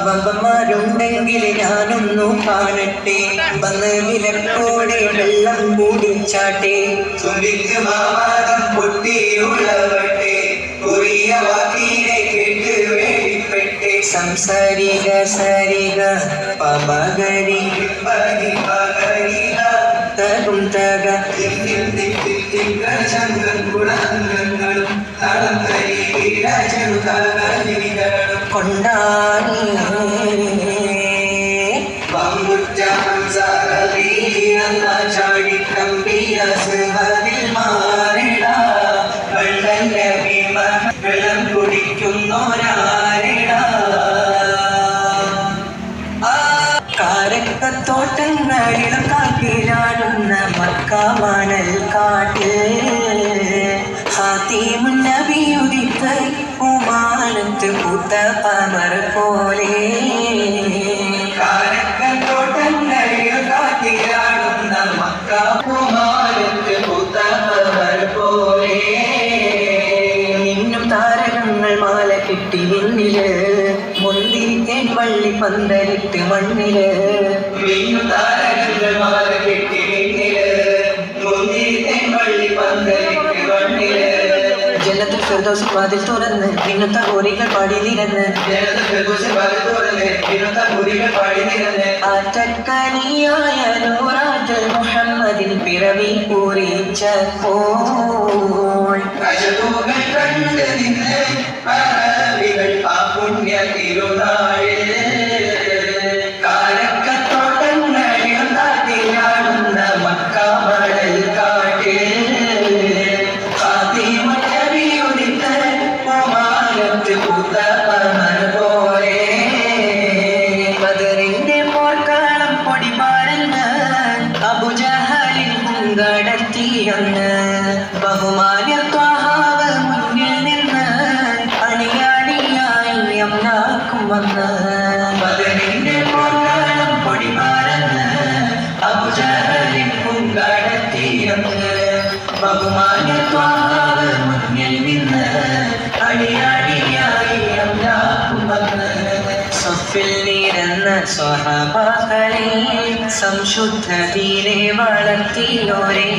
വമ്പന്മാരുണ്ടെങ്കിൽ ഞാനൊന്നു കാണട്ടെ, വന്ന് വിലപ്പോടെ വെള്ളം മൂടിച്ചാട്ടെ, ചുണ്ടിക്ക് മാമാകം പൊട്ടിയുള്ളവട്ടെ, കുറിയ വാക്കിനെ കേട്ട് വേടിപ്പെട്ടെ, സംസാരിക സരിക പമകരി പരി പകരിക തകും തക ഗുണങ്ങളും തളം കരി കൊണ്ടാടി ചാടി കമ്പിയ മാറിട വെള്ളം കുടിക്കുന്നോരാരിട കാരക്കത്തോട്ടങ്ങളിലും കാട്ടിലാടുന്ന മക്കാമണൽ കാട്ടിൽ ഹാത്തിമുൻ നബി ഉദിത്ത് ഉമാനത്ത് പൂത്ത പമർ പോലെ കാരക്കത്തോട്ടങ്ങളിലും കാട്ടിലാടുന്ന മക്കാമണത്ത് പൂത്ത പമർ പോലെ മിന്നും താരകങ്ങൾ മാല കിട്ടി വിണ്ണില് മുന്തിരി തേൻ വള്ളി പന്തലിട്ട് മണ്ണില് മിന്നും താരകങ്ങൾ മാല കിട്ടി വിണ്ണില് മുന്തിരി തേൻ വള്ളി പന്തലിട്ട് മണ്ണില് ജന്നത്തുൽ ഫിർദൗസ് വാതിൽ തുറന്ന് മിന്നുത്ത ഹൂറികൾ പാടി നിരന്ന് ആറ്റക്കനിയായ നൂറാജൽ മുഹമ്മദിൻ പിറവി പൂരിച്ചപ്പോൾ അജതൂകൾ കണ്ട് നിന്ന് പരവികൾ ആ പുണ്യ തിരുനാളിൽ കാരക്കത്തോട്ടങ്ങളിൽ നാട്ടിലാടുന്ന മക്കാമണൽ കാട്ടിൽ ബദറിന്റെ പോർക്കാളം പൊടി പാടുന്ന അബുജഹലിൻ പൂങ്കടത്തിയെന്ന് ബഹുമാന്യ ത്വഹാവ് മുന്നിൽ നിന്ന് അണിയാണിയായി യംനാക്കും വന്ന് ബദറിന്റെ പോർക്കാളം പൊടി പാടുന്ന അബുജഹലിൻ പൂങ്കടത്തിയെന്ന് ബഹുമാന്യ ത്വഹാവ് മുന്നിൽ നിന്ന് അണിയാണിയായി യംനാക്കും വന്ന് സഫിൽ നിരന്ന സ്വഹബാക്കളെ സംശുദ്ധ ദീനെ വളർത്തിയോരേ